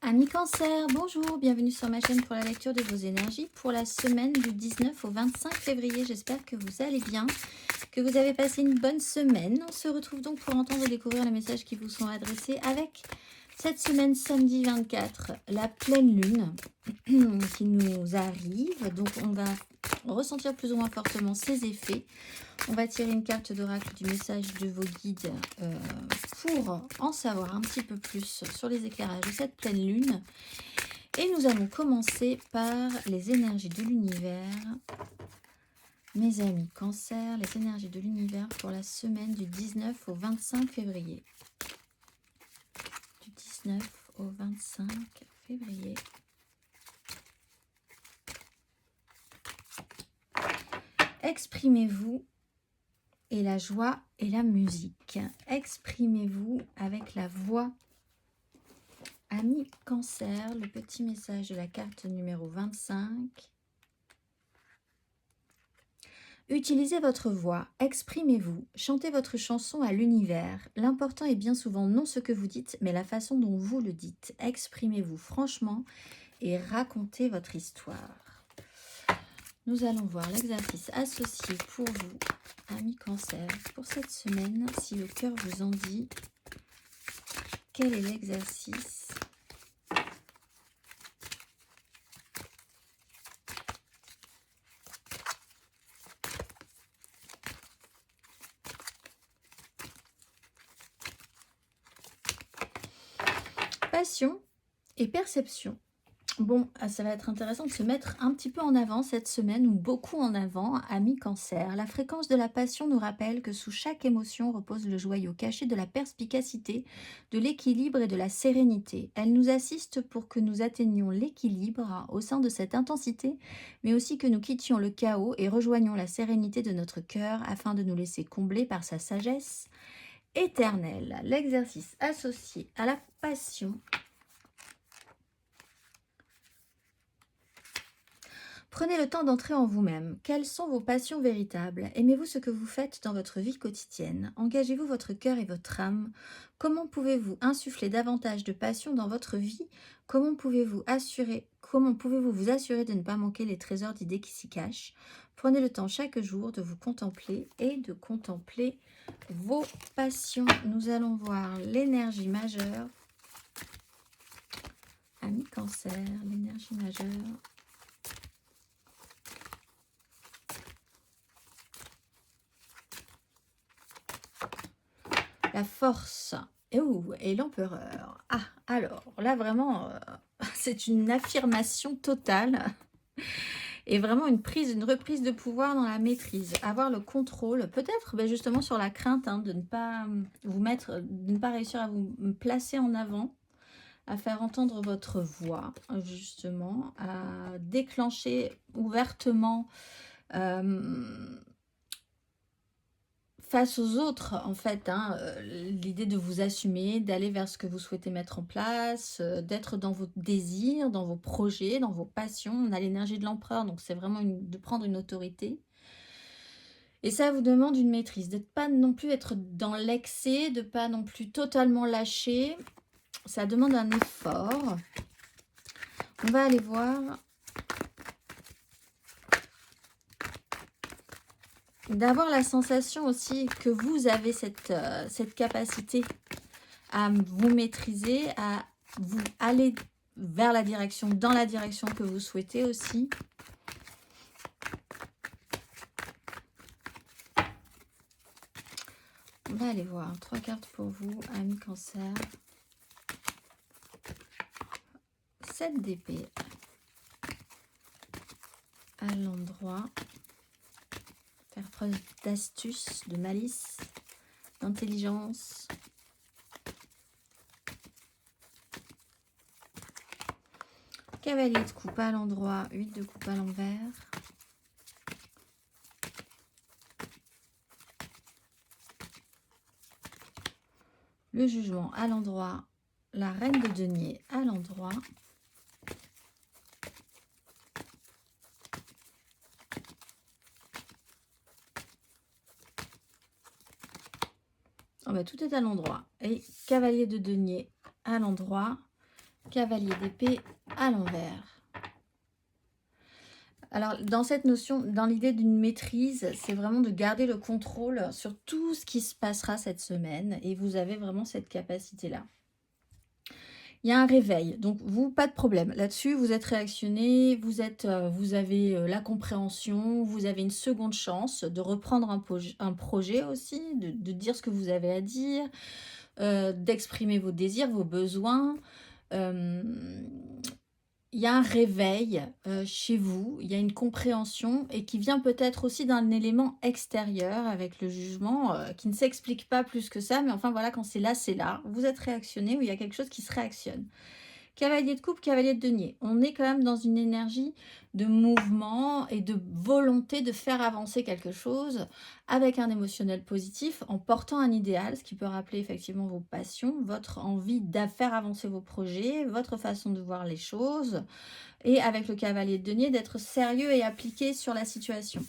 Amis Cancer, bonjour, bienvenue sur ma chaîne pour la lecture de vos énergies pour la semaine du 19 au 25 février. J'espère que vous allez bien, que vous avez passé une bonne semaine. On se retrouve donc pour entendre et découvrir les messages qui vous sont adressés avec cette semaine samedi 24, la pleine lune qui nous arrive. Donc on va ressentir plus ou moins fortement ses effets. On va tirer une carte d'oracle du message de vos guides pour en savoir un petit peu plus sur les éclairages de cette pleine lune. Et nous allons commencer par les énergies de l'univers. Mes amis Cancer, les énergies de l'univers pour la semaine du 19 au 25 février. Du 19 au 25 février. Exprimez-vous et la joie et la musique. Exprimez-vous avec la voix. Amis Cancer, le petit message de la carte numéro 25. Utilisez votre voix, exprimez-vous, chantez votre chanson à l'univers. L'important est bien souvent non ce que vous dites, mais la façon dont vous le dites. Exprimez-vous franchement et racontez votre histoire. Nous allons voir l'exercice associé pour vous, amis Cancer, pour cette semaine. Si le cœur vous en dit, quel est l'exercice ? Passion et perception. Bon, ça va être intéressant de se mettre un petit peu en avant cette semaine, ou beaucoup en avant, amis Cancer. La fréquence de la passion nous rappelle que sous chaque émotion repose le joyau caché de la perspicacité, de l'équilibre et de la sérénité. Elle nous assiste pour que nous atteignions l'équilibre au sein de cette intensité, mais aussi que nous quittions le chaos et rejoignions la sérénité de notre cœur afin de nous laisser combler par sa sagesse éternelle. L'exercice associé à la passion. Prenez le temps d'entrer en vous-même. Quelles sont vos passions véritables? Aimez-vous ce que vous faites dans votre vie quotidienne? Engagez-vous votre cœur et votre âme? Comment pouvez-vous insuffler davantage de passion dans votre vie? Comment pouvez-vous vous assurer de ne pas manquer les trésors d'idées qui s'y cachent? Prenez le temps chaque jour de vous contempler et de contempler vos passions. Nous allons voir l'énergie majeure. Amis Cancer, l'énergie majeure. La force et l'empereur. Ah, alors là vraiment, c'est une affirmation totale et vraiment une reprise de pouvoir dans la maîtrise. Avoir le contrôle, peut-être justement sur la crainte de ne pas de ne pas réussir à vous placer en avant, à faire entendre votre voix, justement, à déclencher ouvertement face aux autres, en fait, l'idée de vous assumer, d'aller vers ce que vous souhaitez mettre en place, d'être dans vos désirs, dans vos projets, dans vos passions. On a l'énergie de l'empereur, donc c'est vraiment de prendre une autorité. Et ça vous demande une maîtrise, de ne pas non plus être dans l'excès, de ne pas non plus totalement lâcher. Ça demande un effort. On va aller voir. D'avoir la sensation aussi que vous avez cette capacité à vous maîtriser, à vous aller vers la direction, dans la direction que vous souhaitez aussi. On va aller voir 3 cartes pour vous, amis Cancer. 7 d'épée à l'endroit. Faire preuve d'astuce, de malice, d'intelligence. Cavalier de coupe à l'endroit, 8 de coupe à l'envers. Le jugement à l'endroit, la reine de denier à l'endroit. Oh bah, tout est à l'endroit. Et cavalier de denier à l'endroit. Cavalier d'épée à l'envers. Alors, dans cette notion, dans l'idée d'une maîtrise, c'est vraiment de garder le contrôle sur tout ce qui se passera cette semaine. Et vous avez vraiment cette capacité-là. Il y a un réveil, donc vous, pas de problème. Là-dessus, vous êtes réactionné, vous avez la compréhension, vous avez une seconde chance de reprendre un projet aussi, de dire ce que vous avez à dire, d'exprimer vos désirs, vos besoins. Il y a un réveil chez vous, il y a une compréhension et qui vient peut-être aussi d'un élément extérieur avec le jugement qui ne s'explique pas plus que ça, mais enfin voilà, quand c'est là, vous êtes réactionné ou il y a quelque chose qui se réactionne. Cavalier de coupe, cavalier de denier. On est quand même dans une énergie de mouvement et de volonté de faire avancer quelque chose avec un émotionnel positif en portant un idéal, ce qui peut rappeler effectivement vos passions, votre envie de faire avancer vos projets, votre façon de voir les choses et avec le cavalier de denier d'être sérieux et appliqué sur la situation.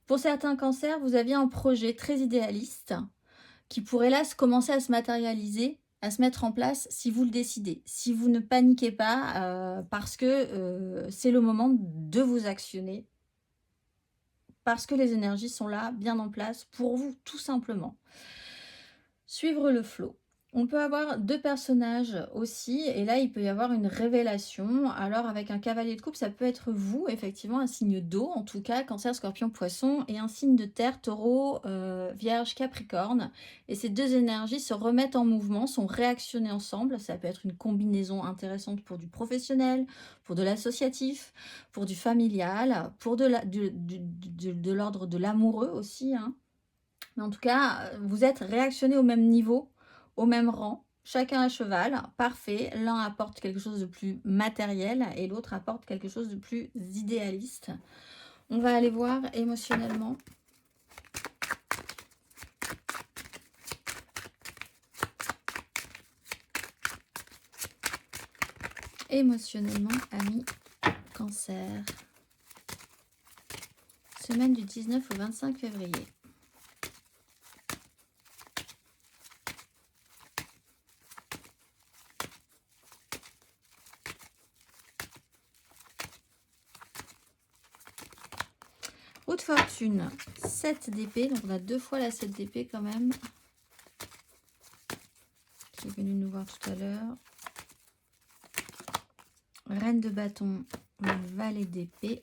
Pour certains cancers, vous aviez un projet très idéaliste qui pourrait là commencer à se matérialiser, à se mettre en place si vous le décidez. Si vous ne paniquez pas, parce que c'est le moment de vous actionner, parce que les énergies sont là, bien en place, pour vous, tout simplement. Suivre le flot. On peut avoir deux personnages aussi, et là, il peut y avoir une révélation. Alors, avec un cavalier de coupe, ça peut être vous, effectivement, un signe d'eau, en tout cas, cancer, scorpion, poisson, et un signe de terre, taureau, vierge, capricorne. Et ces deux énergies se remettent en mouvement, sont réactionnées ensemble. Ça peut être une combinaison intéressante pour du professionnel, pour de l'associatif, pour du familial, pour de l'ordre de l'amoureux aussi, hein. Mais en tout cas, vous êtes réactionnés au même niveau, au même rang, chacun à cheval, parfait. L'un apporte quelque chose de plus matériel et l'autre apporte quelque chose de plus idéaliste. On va aller voir émotionnellement. Émotionnellement, amis Cancer. Semaine du 19 au 25 février. Haute fortune, 7 d'épée, donc on a deux fois la 7 d'épée quand même, qui est venue nous voir tout à l'heure. Reine de bâton, valet d'épée.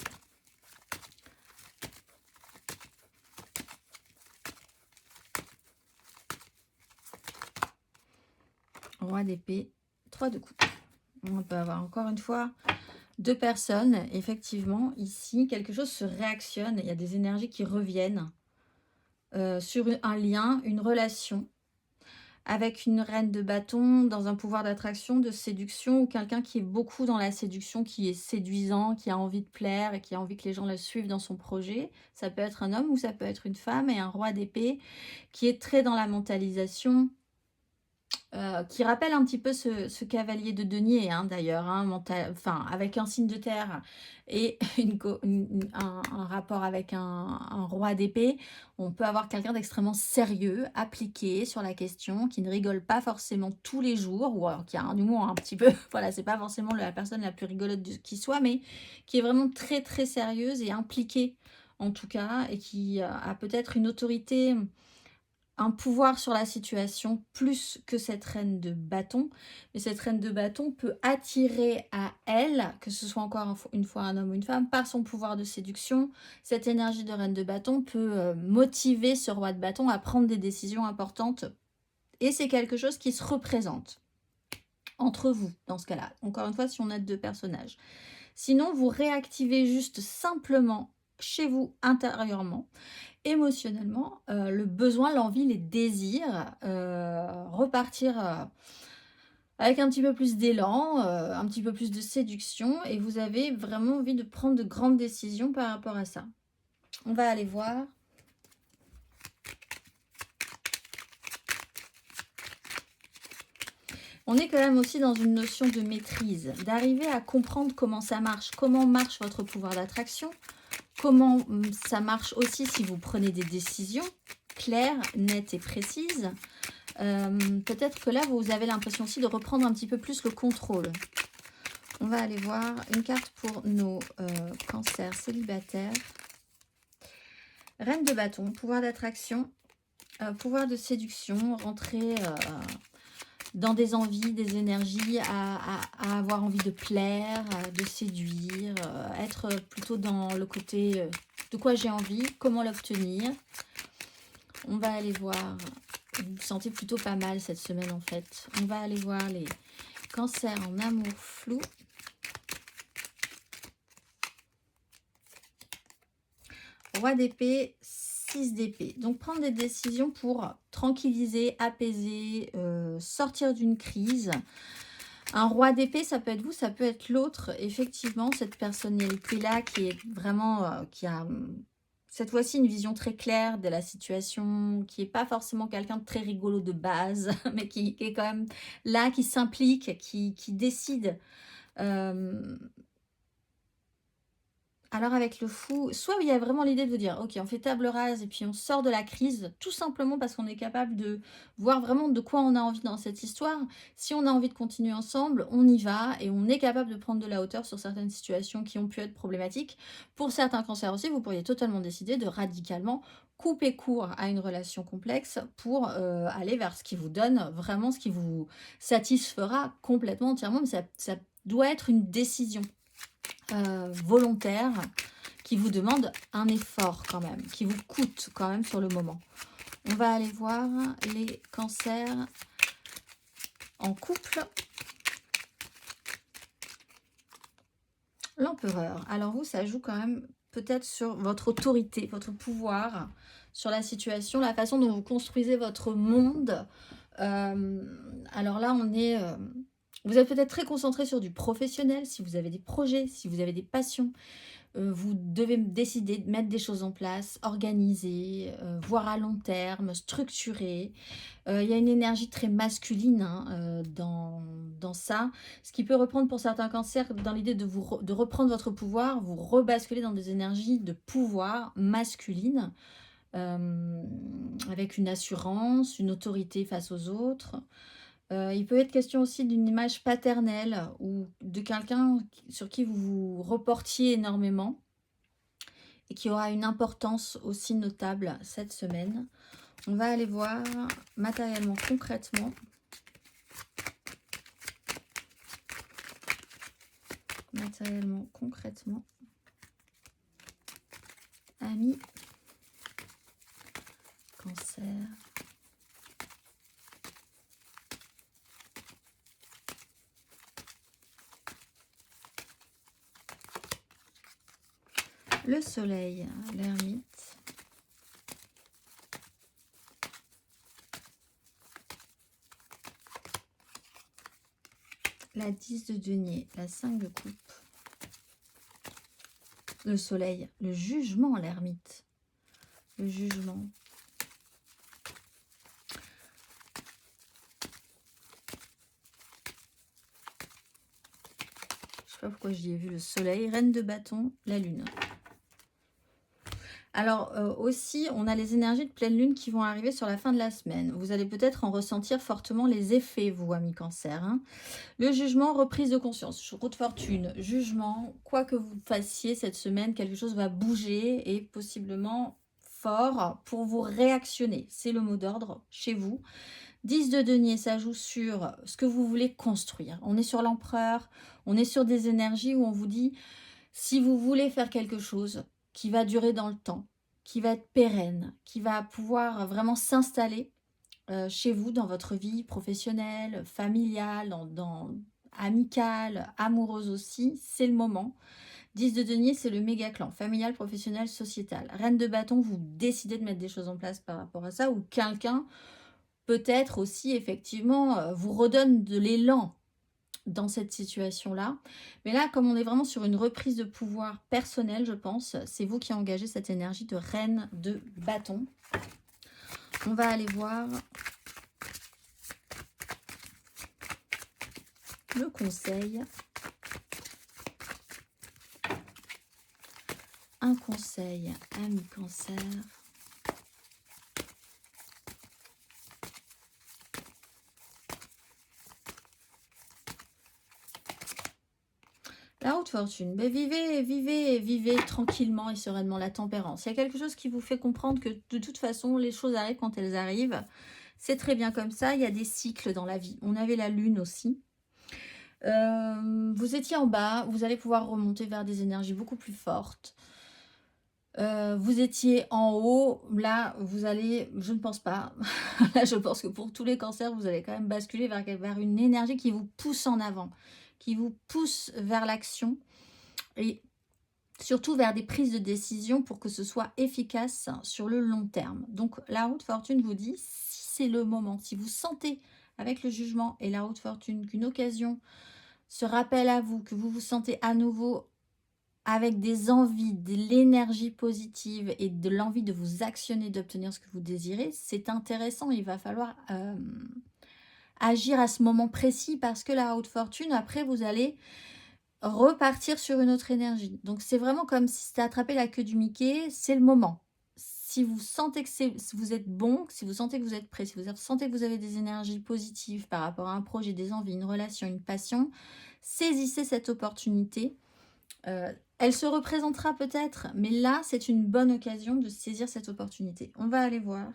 Roi d'épée, 3 de coupe. On peut avoir encore une fois deux personnes. Effectivement, ici, quelque chose se réactionne. Il y a des énergies qui reviennent sur un lien, une relation, avec une reine de bâton dans un pouvoir d'attraction, de séduction, ou quelqu'un qui est beaucoup dans la séduction, qui est séduisant, qui a envie de plaire et qui a envie que les gens le suivent dans son projet. Ça peut être un homme ou ça peut être une femme, et un roi d'épée qui est très dans la mentalisation, qui rappelle un petit peu ce cavalier de denier, hein, d'ailleurs, hein, avec un signe de terre et un rapport avec un roi d'épée. On peut avoir quelqu'un d'extrêmement sérieux, appliqué sur la question, qui ne rigole pas forcément tous les jours, ou alors qui a un humour un petit peu, voilà, c'est pas forcément la personne la plus rigolote qui soit, mais qui est vraiment très très sérieuse et impliquée en tout cas, et qui a peut-être une autorité, un pouvoir sur la situation plus que cette reine de bâton. Mais cette reine de bâton peut attirer à elle, que ce soit encore une fois un homme ou une femme, par son pouvoir de séduction. Cette énergie de reine de bâton peut motiver ce roi de bâton à prendre des décisions importantes. Et c'est quelque chose qui se représente entre vous, dans ce cas-là. Encore une fois, si on a deux personnages. Sinon, vous réactivez juste simplement chez vous intérieurement, émotionnellement, le besoin, l'envie, les désirs, repartir avec un petit peu plus d'élan, un petit peu plus de séduction, et vous avez vraiment envie de prendre de grandes décisions par rapport à ça. On va aller voir. On est quand même aussi dans une notion de maîtrise, d'arriver à comprendre comment ça marche, comment marche votre pouvoir d'attraction, comment ça marche aussi si vous prenez des décisions, claire, nette et précise. Peut-être que là, vous avez l'impression aussi de reprendre un petit peu plus le contrôle. On va aller voir une carte pour nos cancers célibataires. Reine de bâton, pouvoir d'attraction, pouvoir de séduction, rentrer dans des envies, des énergies, à avoir envie de plaire, de séduire, être plutôt dans le côté de quoi j'ai envie, comment l'obtenir. On va aller voir, vous vous sentez plutôt pas mal cette semaine en fait. On va aller voir les cancers en amour flou. Roi d'épée, 6 d'épée. Donc prendre des décisions pour tranquilliser, apaiser, sortir d'une crise. Un roi d'épée, ça peut être vous, ça peut être l'autre. Effectivement, cette personnalité-là qui est vraiment, qui a cette fois-ci une vision très claire de la situation, qui n'est pas forcément quelqu'un de très rigolo de base, mais qui est quand même là, qui s'implique, qui décide. Alors avec le fou, soit il y a vraiment l'idée de vous dire, ok, on fait table rase et puis on sort de la crise, tout simplement parce qu'on est capable de voir vraiment de quoi on a envie dans cette histoire. Si on a envie de continuer ensemble, on y va et on est capable de prendre de la hauteur sur certaines situations qui ont pu être problématiques. Pour certains cancers aussi, vous pourriez totalement décider de radicalement couper court à une relation complexe pour aller vers ce qui vous donne vraiment, ce qui vous satisfera complètement, entièrement, mais ça doit être une décision volontaire qui vous demande un effort quand même, qui vous coûte quand même sur le moment. On va aller voir les cancers en couple. L'empereur. Alors vous, ça joue quand même peut-être sur votre autorité, votre pouvoir, sur la situation, la façon dont vous construisez votre monde. Alors là, on est... vous êtes peut-être très concentré sur du professionnel, si vous avez des projets, si vous avez des passions. Vous devez décider de mettre des choses en place, organiser, voir à long terme, structurer. Il y a une énergie très masculine dans ça. Ce qui peut reprendre pour certains cancers dans l'idée de reprendre votre pouvoir, vous rebasculer dans des énergies de pouvoir masculine, avec une assurance, une autorité face aux autres. Il peut être question aussi d'une image paternelle ou de quelqu'un sur qui vous vous reportiez énormément et qui aura une importance aussi notable cette semaine. On va aller voir matériellement, concrètement. Matériellement, concrètement. Amis, cancer. Le soleil, l'ermite. La 10 de denier, la 5 de coupe. Le soleil, le jugement, l'ermite. Le jugement. Je sais pas pourquoi j'y ai vu le soleil. Reine de bâton, la lune. Alors aussi, on a les énergies de pleine lune qui vont arriver sur la fin de la semaine. Vous allez peut-être en ressentir fortement les effets, vous, amis cancer. Hein. Le jugement, reprise de conscience, roue de fortune, jugement, quoi que vous fassiez cette semaine, quelque chose va bouger et possiblement fort pour vous réactionner. C'est le mot d'ordre chez vous. 10 de denier, ça joue sur ce que vous voulez construire. On est sur l'empereur, on est sur des énergies où on vous dit, si vous voulez faire quelque chose qui va durer dans le temps, qui va être pérenne, qui va pouvoir vraiment s'installer chez vous, dans votre vie professionnelle, familiale, amicale, amoureuse aussi, c'est le moment. 10 de denier, c'est le méga clan, familial, professionnel, sociétal. Reine de bâton, vous décidez de mettre des choses en place par rapport à ça, ou quelqu'un peut-être aussi effectivement vous redonne de l'élan dans cette situation-là. Mais là, comme on est vraiment sur une reprise de pouvoir personnel, je pense, c'est vous qui engagez cette énergie de reine de bâton. On va aller voir le conseil. Un conseil, ami cancer. La haute fortune, ben vivez tranquillement et sereinement la tempérance. Il y a quelque chose qui vous fait comprendre que de toute façon, les choses arrivent quand elles arrivent. C'est très bien comme ça, il y a des cycles dans la vie. On avait la lune aussi. Vous étiez en bas, vous allez pouvoir remonter vers des énergies beaucoup plus fortes. Vous étiez en haut, là, vous allez, je ne pense pas, là, je pense que pour tous les cancers, vous allez quand même basculer vers une énergie qui vous pousse en avant, qui vous pousse vers l'action et surtout vers des prises de décision pour que ce soit efficace sur le long terme. Donc, la haute fortune vous dit, si c'est le moment, si vous sentez avec le jugement et la haute fortune qu'une occasion se rappelle à vous, que vous vous sentez à nouveau avec des envies, de l'énergie positive et de l'envie de vous actionner, d'obtenir ce que vous désirez, c'est intéressant. Il va falloir agir à ce moment précis parce que la haute fortune, après, vous allez repartir sur une autre énergie. Donc, c'est vraiment comme si c'était attraper la queue du Mickey, c'est le moment. Si vous sentez que si vous êtes bon, si vous sentez que vous êtes prêt, si vous sentez que vous avez des énergies positives par rapport à un projet, des envies, une relation, une passion, saisissez cette opportunité. Elle se représentera peut-être, mais là, c'est une bonne occasion de saisir cette opportunité. On va aller voir.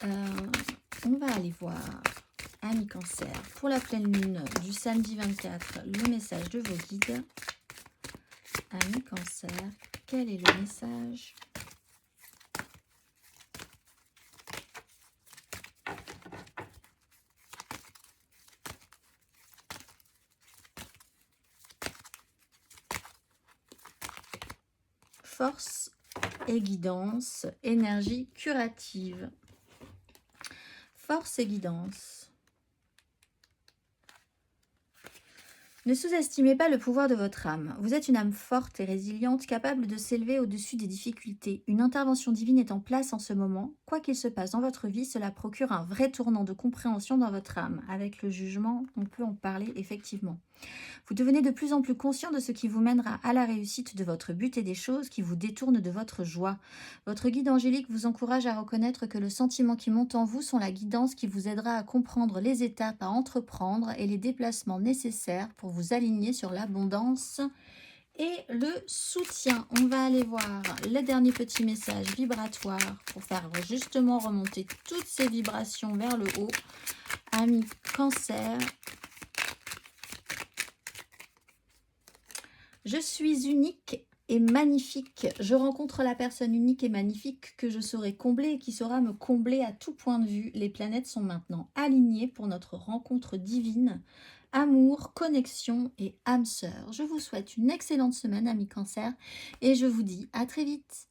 On va aller voir, amis cancer, pour la pleine lune du samedi 24, le message de vos guides. Amis cancer, quel est le message ? Force et guidance, énergie curative. Force et guidance. Ne sous-estimez pas le pouvoir de votre âme. Vous êtes une âme forte et résiliente, capable de s'élever au-dessus des difficultés. Une intervention divine est en place en ce moment. Quoi qu'il se passe dans votre vie, cela procure un vrai tournant de compréhension dans votre âme. Avec le jugement, on peut en parler effectivement. Vous devenez de plus en plus conscient de ce qui vous mènera à la réussite de votre but et des choses qui vous détournent de votre joie. Votre guide angélique vous encourage à reconnaître que le sentiment qui monte en vous sont la guidance qui vous aidera à comprendre les étapes à entreprendre et les déplacements nécessaires pour vous aligner sur l'abondance et le soutien. On va aller voir le dernier petit message vibratoire pour faire justement remonter toutes ces vibrations vers le haut. Amis cancer, je suis unique et magnifique. Je rencontre la personne unique et magnifique que je saurai combler et qui saura me combler à tout point de vue. Les planètes sont maintenant alignées pour notre rencontre divine. Amour, connexion et âme sœur. Je vous souhaite une excellente semaine, amis cancer, et je vous dis à très vite.